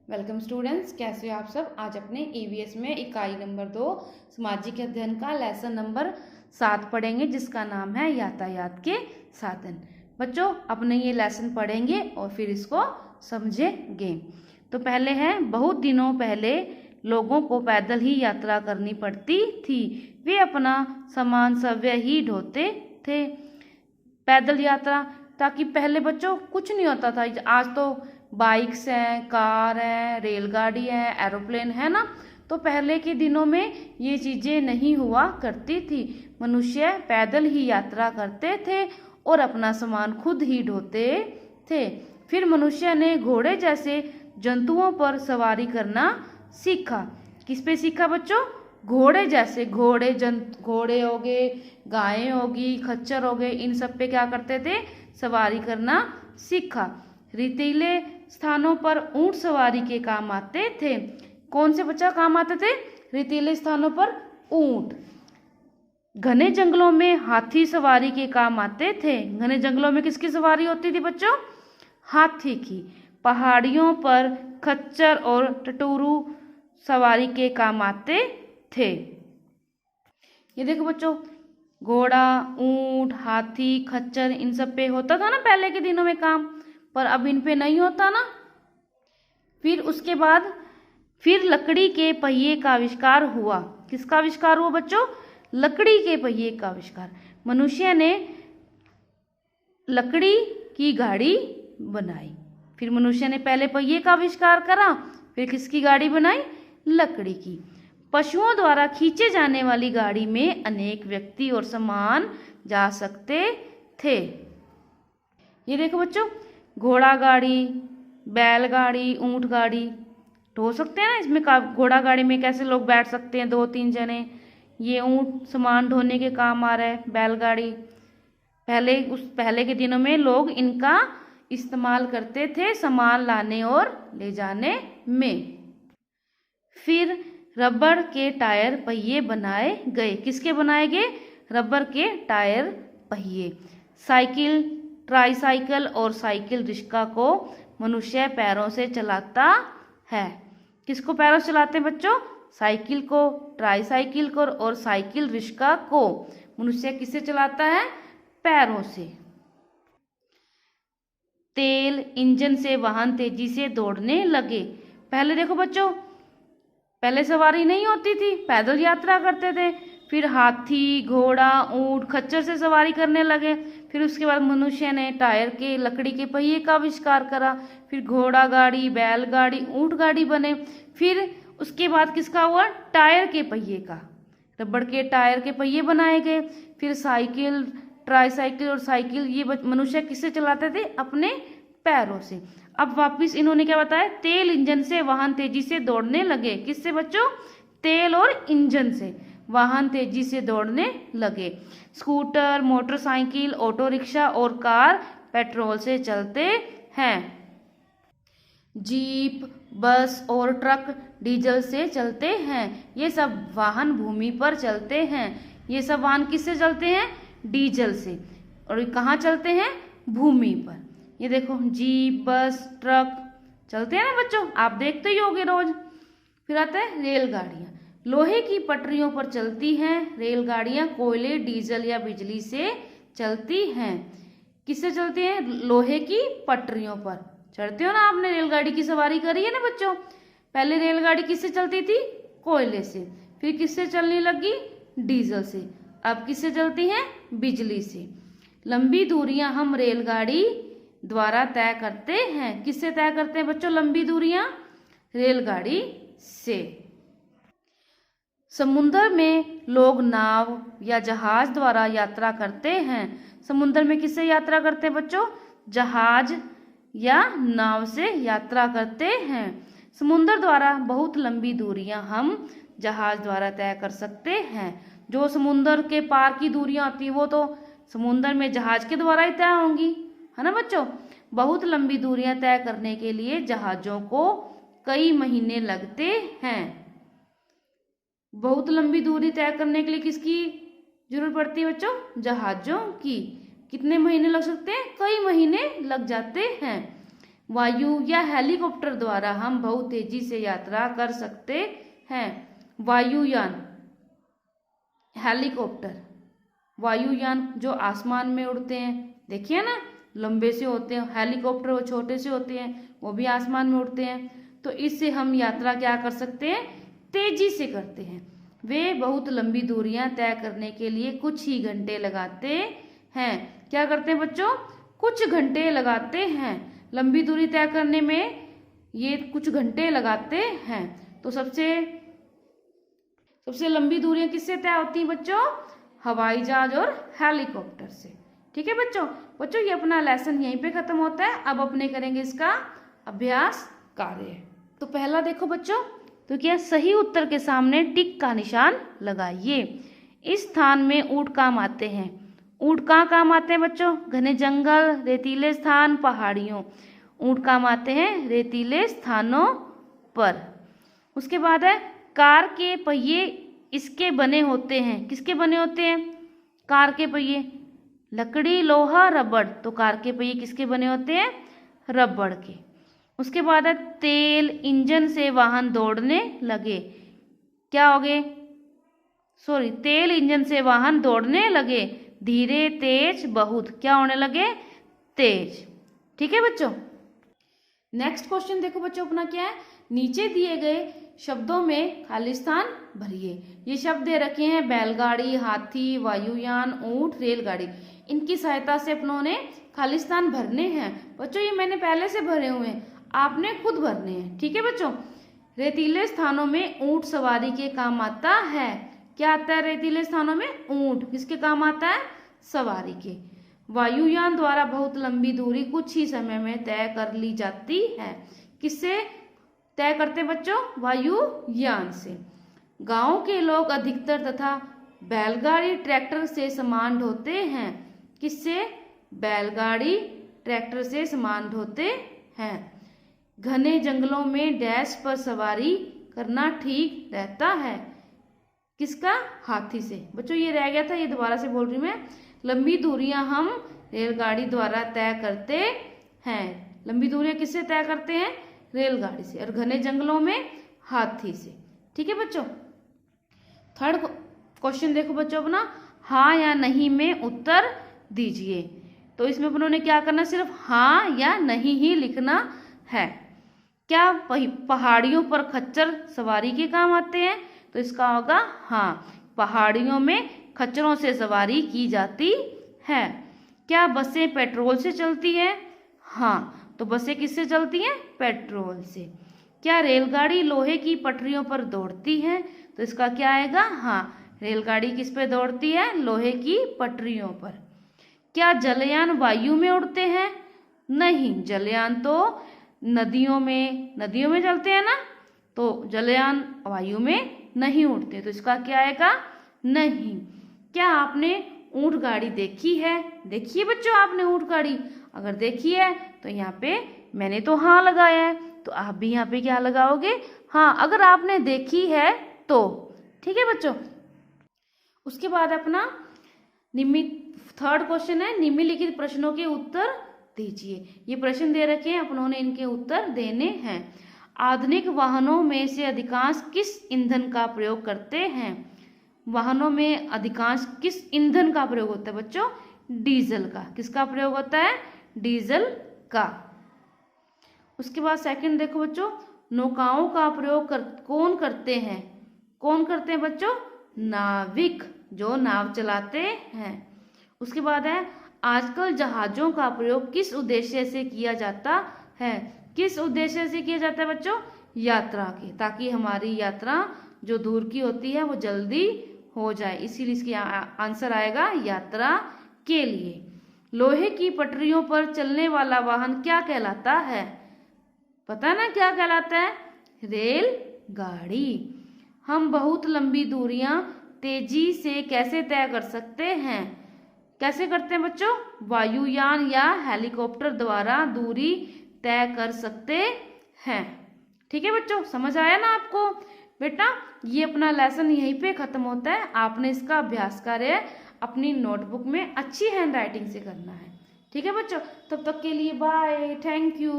Welcome students, कैसे हो आप सब। आज अपने ईवीएस में इकाई नंबर 2 सामाजिक अध्ययन का लेसन नंबर 7 पढ़ेंगे, जिसका नाम है यातायात के साधन। बच्चों, अपने ये लेसन पढ़ेंगे और फिर इसको समझेंगे। तो पहले है, बहुत दिनों पहले लोगों को पैदल ही यात्रा करनी पड़ती थी। वे अपना सामान स्वयं ही ढोते थे। पैदल यात्रा, ताकि पहले बच्चों कुछ नहीं होता था। आज तो बाइक्स हैं, कार है, रेलगाड़ी है, एरोप्लेन है ना। तो पहले के दिनों में ये चीज़ें नहीं हुआ करती थी। मनुष्य पैदल ही यात्रा करते थे और अपना सामान खुद ही ढोते थे। फिर मनुष्य ने घोड़े जैसे जंतुओं पर सवारी करना सीखा। किस पे सीखा बच्चों? घोड़े जैसे। घोड़े हो गए, गायें होगी, खच्चर हो गए, इन सब पे क्या करते थे? सवारी करना सीखा। रेतीले स्थानों पर ऊंट सवारी के काम आते थे। कौन से बच्चा काम आते थे? रेतीले स्थानों पर ऊंट। घने जंगलों में हाथी सवारी के काम आते थे। घने जंगलों में किसकी सवारी होती थी बच्चों? हाथी की। पहाड़ियों पर खच्चर और टटोरू सवारी के काम आते थे। ये देखो बच्चों, घोड़ा, ऊंट, हाथी, खच्चर, इन सब पे होता था ना पहले के दिनों में काम, पर अब इन पे नहीं होता ना। फिर उसके बाद फिर लकड़ी के पहिए का आविष्कार हुआ। किसका आविष्कार हुआ बच्चों? लकड़ी के पहिए का आविष्कार। मनुष्य ने लकड़ी की गाड़ी बनाई। फिर मनुष्य ने पहले पहिए का आविष्कार करा, फिर किसकी गाड़ी बनाई? लकड़ी की। पशुओं द्वारा खींचे जाने वाली गाड़ी में अनेक व्यक्ति और सामान जा सकते थे। ये देखो बच्चों, घोड़ा गाड़ी, बैलगाड़ी, ऊंट गाड़ी ढो सकते हैं ना। इसमें घोड़ा गाड़ी में कैसे लोग बैठ सकते हैं? 2-3 जने। ये ऊंट सामान ढोने के काम आ रहा है। बैलगाड़ी पहले के दिनों में लोग इनका इस्तेमाल करते थे सामान लाने और ले जाने में। फिर रबर के टायर पहिए बनाए गए। किसके बनाए गए? रबर के टायर पहिए। साइकिल, ट्राईसाइकिल और साइकिल रिक्शा को मनुष्य पैरों से चलाता है। किसको पैरों से चलाते हैं बच्चों? साइकिल को, ट्राईसाइकिल को और साइकिल रिक्शा को मनुष्य किससे चलाता है? पैरों से। तेल इंजन से वाहन तेजी से दौड़ने लगे। पहले देखो बच्चों, पहले सवारी नहीं होती थी, पैदल यात्रा करते थे। फिर हाथी, घोड़ा, ऊंट, खच्चर से सवारी करने लगे। फिर उसके बाद मनुष्य ने टायर के, लकड़ी के पहिए का आविष्कार करा। फिर घोड़ा गाड़ी, बैलगाड़ी, ऊंट गाड़ी बने। फिर उसके बाद किसका हुआ? टायर के पहिए का। रबड़ के टायर के पहिए बनाए गए। फिर साइकिल, ट्राईसाइकिल और साइकिल, ये मनुष्य किससे चलाते थे? अपने पैरों से। अब वापिस इन्होंने क्या बताया? तेल इंजन से वाहन तेजी से दौड़ने लगे। किससे बच्चों? तेल और इंजन से वाहन तेजी से दौड़ने लगे। स्कूटर, मोटरसाइकिल, ऑटो रिक्शा और कार पेट्रोल से चलते हैं। जीप, बस और ट्रक डीजल से चलते हैं। ये सब वाहन भूमि पर चलते हैं। ये सब वाहन किससे चलते हैं? डीजल से। और ये कहाँ चलते हैं? भूमि पर। ये देखो, जीप, बस, ट्रक चलते हैं ना बच्चों, आप देखते ही होगे रोज। फिर आता है रेलगाड़ियाँ। लोहे की पटरियों पर चलती हैं। रेलगाड़ियाँ कोयले, डीजल या बिजली से चलती हैं। किससे चलती हैं? लोहे की पटरियों पर। चढ़ते हो ना, आपने रेलगाड़ी की सवारी करी है ना बच्चों। पहले रेलगाड़ी किससे चलती थी? कोयले से। फिर किससे चलने लगी? डीजल से। अब किससे चलती हैं? बिजली से। लंबी दूरियां हम रेलगाड़ी द्वारा तय करते हैं। किससे तय करते हैं बच्चों लंबी दूरियां? रेलगाड़ी से। समुद्र में लोग नाव या जहाज द्वारा यात्रा करते हैं। समुद्र में किससे यात्रा करते हैं बच्चों? जहाज या नाव से यात्रा करते हैं। समुद्र द्वारा बहुत लंबी दूरियां हम जहाज द्वारा तय कर सकते हैं। जो समुद्र के पार की दूरियां होती हैं वो तो समुद्र में जहाज के द्वारा ही तय होंगी, है ना बच्चों। बहुत लंबी दूरियां तय करने के लिए जहाजों को कई महीने लगते हैं। बहुत लंबी दूरी तय करने के लिए किसकी जरूरत पड़ती है बच्चों? जहाजों की। कितने महीने लग सकते हैं? कई महीने लग जाते हैं। वायु या हेलीकॉप्टर द्वारा हम बहुत तेजी से यात्रा कर सकते हैं। वायुयान, हेलीकॉप्टर, वायुयान जो आसमान में उड़ते हैं, देखिए ना, लंबे से होते हैं। हेलीकॉप्टर वो छोटे से होते हैं, वो भी आसमान में उड़ते हैं। तो इससे हम यात्रा क्या कर सकते हैं, तेजी से करते हैं। वे बहुत लंबी दूरियां तय करने के लिए कुछ ही घंटे लगाते हैं। क्या करते हैं बच्चों, कुछ घंटे लगाते हैं। लंबी दूरी तय करने में ये कुछ घंटे लगाते हैं। तो सबसे लंबी दूरियां किससे तय होती हैं बच्चों, हवाई जहाज और हेलीकॉप्टर से। ठीक है बच्चों ये अपना लेसन यहीं पे खत्म होता है। अब अपने करेंगे इसका अभ्यास कार्य। तो पहला देखो बच्चों, तो क्या सही उत्तर के सामने टिक का निशान लगाइए। इस स्थान में ऊंट काम आते हैं। ऊंट कहाँ काम आते हैं बच्चों, घने जंगल, रेतीले स्थान, पहाड़ियों। ऊंट काम आते हैं रेतीले स्थानों पर। उसके बाद है कार के पहिए इसके बने होते हैं। किसके बने होते हैं, कार के पहिए, लकड़ी, लोहा, रबड़। तो कार के पहिए किसके बने होते हैं, रबड़ के। उसके बाद है तेल इंजन से वाहन दौड़ने लगे। क्या हो गए, सॉरी, तेल इंजन से वाहन दौड़ने लगे। धीरे, तेज, बहुत। क्या होने लगे, तेज। ठीक है बच्चों। नेक्स्ट क्वेश्चन देखो बच्चों अपना क्या है, नीचे दिए गए शब्दों में खाली स्थान भरिए। ये शब्द दे रखे हैं बैलगाड़ी, हाथी, वायुयान, ऊंट, रेलगाड़ी। इनकी सहायता से अपनों ने खाली स्थान भरने हैं। बच्चों ये मैंने पहले से भरे हुए हैं, आपने खुद भरने हैं। ठीक है बच्चों। रेतीले स्थानों में ऊंट सवारी के काम आता है। क्या आता है रेतीले स्थानों में, ऊंट। किसके काम आता है, सवारी के। वायुयान द्वारा बहुत लंबी दूरी कुछ ही समय में तय कर ली जाती है। किससे तय करते हैं बच्चों, वायुयान से। गांव के लोग अधिकतर तथा बैलगाड़ी, ट्रैक्टर से सामान ढोते हैं। किससे, बैलगाड़ी, ट्रैक्टर से सामान ढोते हैं। घने जंगलों में डैश पर सवारी करना ठीक रहता है। किसका, हाथी से। बच्चों ये रह गया था, ये दोबारा से बोल रही मैं। लंबी दूरियां हम रेलगाड़ी द्वारा तय करते हैं। लंबी दूरियां किससे तय करते हैं, रेलगाड़ी से। और घने जंगलों में हाथी से। ठीक है बच्चों। थर्ड क्वेश्चन देखो बच्चों अपना, हाँ या नहीं में उत्तर दीजिए। तो इसमें अपनों ने क्या करना, सिर्फ हाँ या नहीं ही लिखना है। क्या पहाड़ियों पर खच्चर सवारी के काम आते हैं। तो इसका होगा हाँ, पहाड़ियों में खच्चरों से सवारी की जाती है। क्या बसें पेट्रोल से चलती है। हाँ, तो बसें किससे चलती हैं, पेट्रोल से। क्या रेलगाड़ी लोहे की पटरियों पर दौड़ती है। तो इसका क्या आएगा, हाँ, रेलगाड़ी किस पे दौड़ती है, लोहे की पटरियों पर। क्या जलयान वायु में उड़ते हैं। नहीं, जलयान तो नदियों में चलते हैं ना, तो जलयान वायु में नहीं उड़ते। तो इसका क्या आएगा, नहीं। क्या आपने ऊंट गाड़ी देखी है। देखिए बच्चों आपने ऊंट गाड़ी, अगर देखी है तो यहाँ पे मैंने तो हाँ लगाया है, तो आप भी यहाँ पे क्या लगाओगे, हाँ, अगर आपने देखी है तो। ठीक है बच्चों। उसके बाद अपना थर्ड क्वेश्चन है, निम्नलिखित प्रश्नों के उत्तर दीजिए। ये प्रश्न दे रखे हैं, अपनों ने इनके उत्तर देने हैं। आधुनिक वाहनों में से अधिकांश किस ईंधन का प्रयोग करते हैं। वाहनों में अधिकांश किस ईंधन का प्रयोग होता है बच्चों, डीजल का। किसका प्रयोग होता है, डीजल का। उसके बाद सेकंड देखो बच्चों, नौकाओं का प्रयोग कौन करते हैं। कौन करते हैं बच्चों, नाविक, जो नाव चलाते हैं। उसके बाद है आजकल जहाजों का प्रयोग किस उद्देश्य से किया जाता है। किस उद्देश्य से किया जाता है बच्चों, यात्रा के, ताकि हमारी यात्रा जो दूर की होती है वो जल्दी हो जाए, इसीलिए इसकी आंसर आएगा यात्रा के लिए। लोहे की पटरियों पर चलने वाला वाहन क्या कहलाता है। पता ना क्या कहलाता है, रेलगाड़ी। हम बहुत लंबी दूरियां तेजी से कैसे तय कर सकते हैं। कैसे करते हैं बच्चों, वायुयान या हेलीकॉप्टर द्वारा दूरी तय कर सकते हैं। ठीक है बच्चों, समझ आया ना आपको। बेटा ये अपना लेसन यहीं पे खत्म होता है। आपने इसका अभ्यास कार्य अपनी नोटबुक में अच्छी हैंड राइटिंग से करना है। ठीक है बच्चों, तब तक के लिए बाय, थैंक यू।